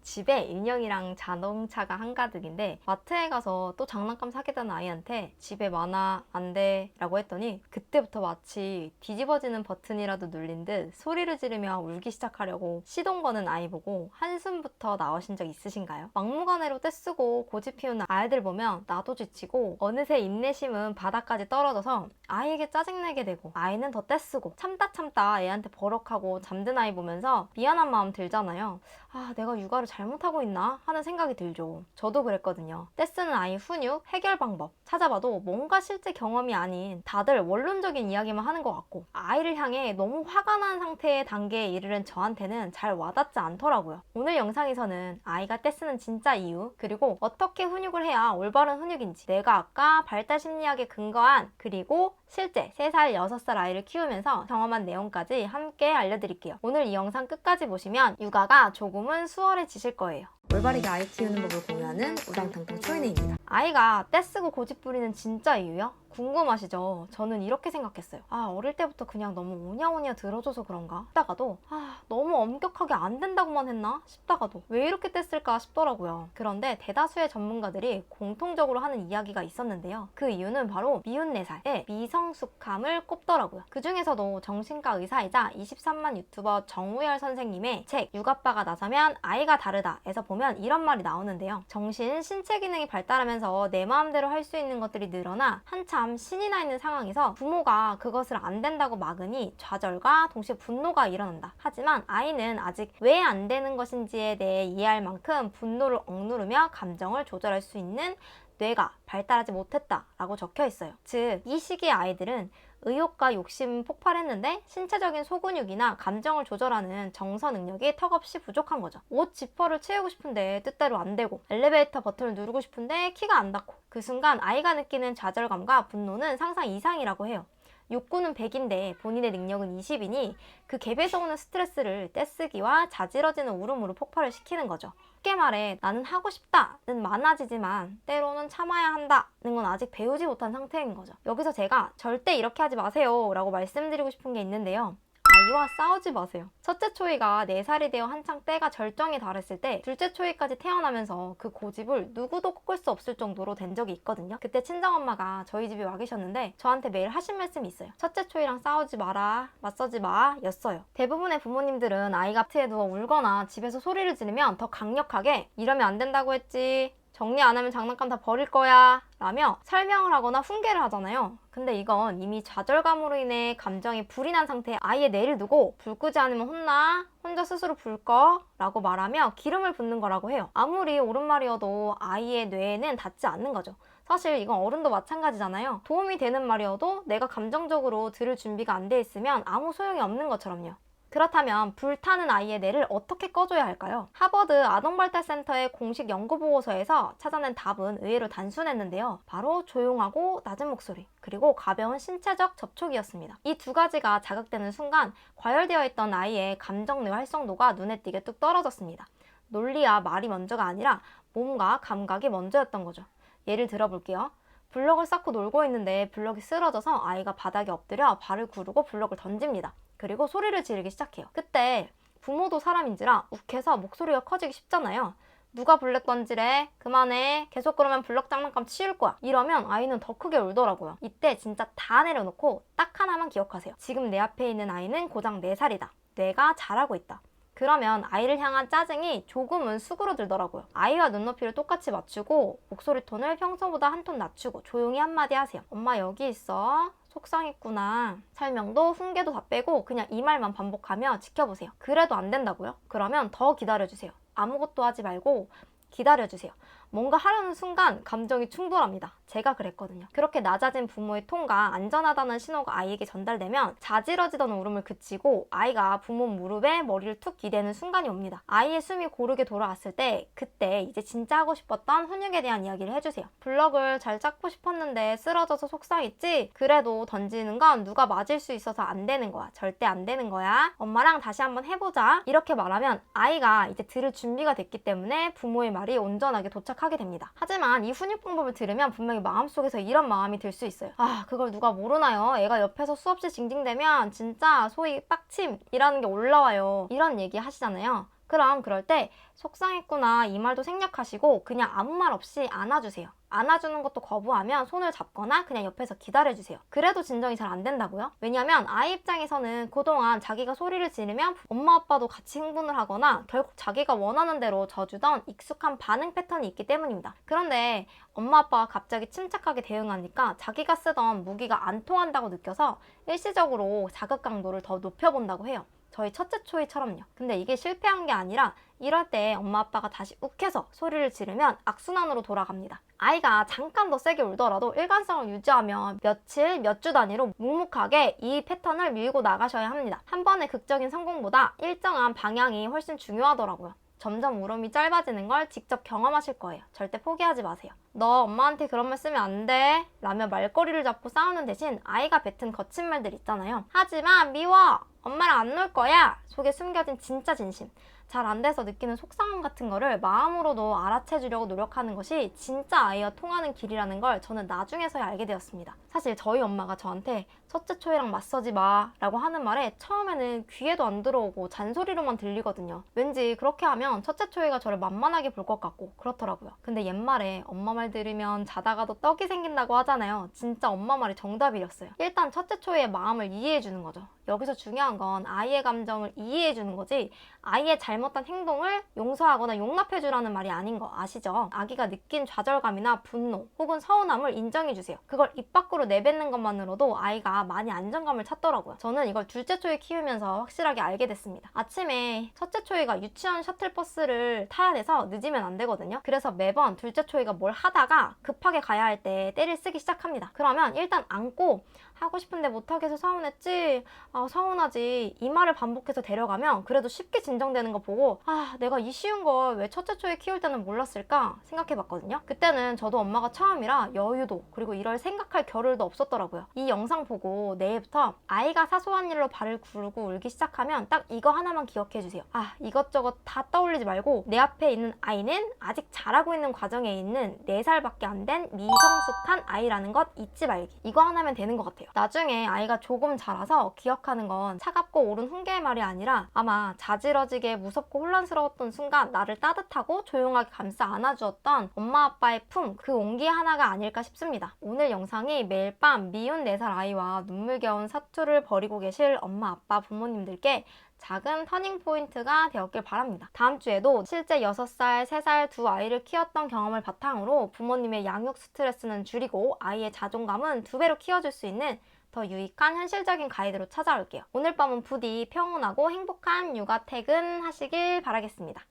집에 인형이랑 자동차가 한가득인데 마트에 가서 또 장난감 사겠다는 아이한테 집에 많아 안 돼 라고 했더니 그때부터 마치 뒤집어지는 버튼이라도 눌린 듯 소리를 지르며 울기 시작하려고 시동 거는 아이 보고 한숨부터 나오신 적 있으신가요? 막무가내로 떼쓰고 고집 피우는 아이들 보면 나도 지치고 어느새 인내심은 바닥까지 떨어져서 아이에게 짜증내게 되고 아이는 더 떼쓰고 참다 애한테 버럭하고 잠든 아이 보면서 미안한 마음 들잖아요. 아, 내가 육아를 잘못하고 있나 하는 생각이 들죠. 저도 그랬거든요. 떼쓰는 아이 훈육, 해결 방법 찾아봐도 뭔가 실제 경험이 아닌 다들 원론적인 이야기만 하는 것 같고 아이를 향해 너무 화가 난 상태의 단계에 이르는 저한테는 잘 와닿지 않더라고요. 오늘 영상에서는 아이가 떼쓰는 진짜 이유 그리고 어떻게 훈육을 해야 올바른 훈육인지 내가 아까 발달 심리학에 근거한 그리고 실제 3살, 6살 아이를 키우면서 경험한 내용까지 함께 알려드릴게요. 오늘 이 영상 끝까지 보시면 육아가 조금은 수월해지실 거예요. 올바르게 아이 키우는 법을 공유하는 우당탕탕 초이네입니다. 아이가 떼쓰고 고집 부리는 진짜 이유요? 궁금하시죠? 저는 이렇게 생각했어요. 아, 어릴 때부터 그냥 너무 오냐오냐 들어줘서 그런가 싶다가도 너무 엄격하게 안 된다고만 했나 싶다가도 왜 이렇게 뗐을까 싶더라고요. 그런데 대다수의 전문가들이 공통적으로 하는 이야기가 있었는데요. 그 이유는 바로 미운 4살의 미성숙함을 꼽더라고요. 그 중에서도 정신과 의사이자 23만 유튜버 정우열 선생님의 책 육아빠가 나서면 아이가 다르다 에서 보면 이런 말이 나오는데요. 정신, 신체 기능이 발달하면서 내 마음대로 할 수 있는 것들이 늘어나 한참 신이 나 있는 상황에서 부모가 그것을 안 된다고 막으니 좌절과 동시에 분노가 일어난다. 하지만 아이는 아직 왜 안 되는 것인지에 대해 이해할 만큼 분노를 억누르며 감정을 조절할 수 있는 뇌가 발달하지 못했다라고 적혀 있어요. 즉, 이 시기의 아이들은 의욕과 욕심 폭발했는데 신체적인 소근육이나 감정을 조절하는 정서 능력이 턱없이 부족한 거죠. 옷 지퍼를 채우고 싶은데 뜻대로 안 되고 엘리베이터 버튼을 누르고 싶은데 키가 안 닿고 그 순간 아이가 느끼는 좌절감과 분노는 상상 이상이라고 해요. 욕구는 100인데 본인의 능력은 20이니 그 갭에서 오는 스트레스를 떼쓰기와 자지러지는 울음으로 폭발을 시키는 거죠. 쉽게 말해 나는 하고 싶다는 많아지지만 때로는 참아야 한다는 건 아직 배우지 못한 상태인 거죠. 여기서 제가 절대 이렇게 하지 마세요 라고 말씀드리고 싶은 게 있는데요. 아이와 싸우지 마세요. 첫째 초이가 4살이 되어 한창 때가 절정에 달했을 때 둘째 초이까지 태어나면서 그 고집을 누구도 꺾을 수 없을 정도로 된 적이 있거든요. 그때 친정엄마가 저희 집에 와 계셨는데 저한테 매일 하신 말씀이 있어요. 첫째 초이랑 싸우지 마라, 맞서지 마 였어요. 대부분의 부모님들은 아이가 마트에 누워 울거나 집에서 소리를 지르면 더 강력하게 이러면 안 된다고 했지, 정리 안 하면 장난감 다 버릴 거야 라며 설명을 하거나 훈계를 하잖아요. 근데 이건 이미 좌절감으로 인해 감정이 불이 난 상태에 아이의 뇌를 두고 불 끄지 않으면 혼나, 혼자 스스로 불 꺼 라고 말하며 기름을 붓는 거라고 해요. 아무리 옳은 말이어도 아이의 뇌에는 닿지 않는 거죠. 사실 이건 어른도 마찬가지잖아요. 도움이 되는 말이어도 내가 감정적으로 들을 준비가 안 돼 있으면 아무 소용이 없는 것처럼요. 그렇다면 불타는 아이의 뇌를 어떻게 꺼줘야 할까요? 하버드 아동발달센터의 공식 연구보고서에서 찾아낸 답은 의외로 단순했는데요. 바로 조용하고 낮은 목소리, 그리고 가벼운 신체적 접촉이었습니다. 이 2가지가 자극되는 순간 과열되어 있던 아이의 감정뇌 활성도가 눈에 띄게 뚝 떨어졌습니다. 논리와 말이 먼저가 아니라 몸과 감각이 먼저였던 거죠. 예를 들어볼게요. 블럭을 쌓고 놀고 있는데 블럭이 쓰러져서 아이가 바닥에 엎드려 발을 구르고 블럭을 던집니다. 그리고 소리를 지르기 시작해요. 그때 부모도 사람인지라 욱해서 목소리가 커지기 쉽잖아요. 누가 블럭 던지래? 그만해. 계속 그러면 블럭 장난감 치울 거야. 이러면 아이는 더 크게 울더라고요. 이때 진짜 다 내려놓고 딱 하나만 기억하세요. 지금 내 앞에 있는 아이는 고작 4살이다. 뇌가 잘하고 있다. 그러면 아이를 향한 짜증이 조금은 수그러들더라고요. 아이와 눈높이를 똑같이 맞추고 목소리 톤을 평소보다 한 톤 낮추고 조용히 한마디 하세요. 엄마 여기 있어. 속상했구나. 설명도 훈계도 다 빼고 그냥 이 말만 반복하며 지켜보세요. 그래도 안 된다고요? 그러면 더 기다려주세요. 아무것도 하지 말고 기다려주세요. 뭔가 하려는 순간 감정이 충돌합니다. 제가 그랬거든요. 그렇게 낮아진 부모의 톤과 안전하다는 신호가 아이에게 전달되면 자지러지던 울음을 그치고 아이가 부모 무릎에 머리를 툭 기대는 순간이 옵니다. 아이의 숨이 고르게 돌아왔을 때 그때 이제 진짜 하고 싶었던 훈육에 대한 이야기를 해주세요. 블럭을 잘 잡고 싶었는데 쓰러져서 속상했지? 그래도 던지는 건 누가 맞을 수 있어서 안 되는 거야. 절대 안 되는 거야. 엄마랑 다시 한번 해보자. 이렇게 말하면 아이가 이제 들을 준비가 됐기 때문에 부모의 말이 온전하게 도착하게 됩니다. 하지만 이 훈육 방법을 들으면 분명히 마음속에서 이런 마음이 들 수 있어요. 아, 그걸 누가 모르나요? 애가 옆에서 수없이 징징대면 진짜 소위 빡침이라는 게 올라와요. 이런 얘기 하시잖아요. 그럼 그럴 때 속상했구나 이 말도 생략하시고 그냥 아무 말 없이 안아주세요. 안아주는 것도 거부하면 손을 잡거나 그냥 옆에서 기다려주세요. 그래도 진정이 잘 안 된다고요? 왜냐면 아이 입장에서는 그동안 자기가 소리를 지르면 엄마 아빠도 같이 흥분을 하거나 결국 자기가 원하는 대로 져주던 익숙한 반응 패턴이 있기 때문입니다. 그런데 엄마 아빠가 갑자기 침착하게 대응하니까 자기가 쓰던 무기가 안 통한다고 느껴서 일시적으로 자극 강도를 더 높여본다고 해요. 저희 첫째 초이처럼요. 근데 이게 실패한 게 아니라 이럴 때 엄마 아빠가 다시 욱해서 소리를 지르면 악순환으로 돌아갑니다. 아이가 잠깐 더 세게 울더라도 일관성을 유지하며 며칠, 몇 주 단위로 묵묵하게 이 패턴을 밀고 나가셔야 합니다. 한 번의 극적인 성공보다 일정한 방향이 훨씬 중요하더라고요. 점점 울음이 짧아지는 걸 직접 경험하실 거예요. 절대 포기하지 마세요. 너 엄마한테 그런 말 쓰면 안 돼 라며 말꼬리를 잡고 싸우는 대신 아이가 뱉은 거친 말들 있잖아요. 하지마, 미워, 엄마랑 안 놀 거야 속에 숨겨진 진짜 진심, 잘 안 돼서 느끼는 속상함 같은 거를 마음으로도 알아채 주려고 노력하는 것이 진짜 아이와 통하는 길이라는 걸 저는 나중에서야 알게 되었습니다. 사실 저희 엄마가 저한테 첫째 초이랑 맞서지 마 라고 하는 말에 처음에는 귀에도 안 들어오고 잔소리로만 들리거든요. 왠지 그렇게 하면 첫째 초이가 저를 만만하게 볼 것 같고 그렇더라고요. 근데 옛말에 엄마 말 들으면 자다가도 떡이 생긴다고 하잖아요. 진짜 엄마 말이 정답이었어요. 일단 첫째 초이의 마음을 이해해 주는 거죠. 여기서 중요한 건 아이의 감정을 이해해 주는 거지 아이의 잘못한 행동을 용서하거나 용납해 주라는 말이 아닌 거 아시죠? 아기가 느낀 좌절감이나 분노 혹은 서운함을 인정해 주세요. 그걸 입 밖으로 내뱉는 것만으로도 아이가 많이 안정감을 찾더라고요. 저는 이걸 둘째 초이 키우면서 확실하게 알게 됐습니다. 아침에 첫째 초이가 유치원 셔틀버스를 타야 돼서 늦으면 안 되거든요. 그래서 매번 둘째 초이가 뭘 하다가 급하게 가야 할 때 때를 쓰기 시작합니다. 그러면 일단 안고 하고 싶은데 못하겠어 서운했지? 아 서운하지. 이 말을 반복해서 데려가면 그래도 쉽게 진정되는 거 보고 아 내가 이 쉬운 걸 왜 첫째 초에 키울 때는 몰랐을까 생각해봤거든요. 그때는 저도 엄마가 처음이라 여유도 그리고 이럴 생각할 겨를도 없었더라고요. 이 영상 보고 내일부터 아이가 사소한 일로 발을 굴고 울기 시작하면 딱 이거 하나만 기억해주세요. 아 이것저것 다 떠올리지 말고 내 앞에 있는 아이는 아직 자라고 있는 과정에 있는 4살밖에 안 된 미성숙한 아이라는 것 잊지 말기. 이거 하나면 되는 것 같아요. 나중에 아이가 조금 자라서 기억하는 건 차갑고 옳은 훈계의 말이 아니라 아마 자지러지게 무섭고 혼란스러웠던 순간 나를 따뜻하고 조용하게 감싸 안아주었던 엄마 아빠의 품, 그 온기 하나가 아닐까 싶습니다. 오늘 영상이 매일 밤 미운 4살 아이와 눈물겨운 사투를 벌이고 계실 엄마 아빠 부모님들께 작은 터닝포인트가 되었길 바랍니다. 다음 주에도 실제 6살, 3살 두 아이를 키웠던 경험을 바탕으로 부모님의 양육 스트레스는 줄이고 아이의 자존감은 2배로 키워줄 수 있는 더 유익한 현실적인 가이드로 찾아올게요. 오늘 밤은 부디 평온하고 행복한 육아 퇴근 하시길 바라겠습니다.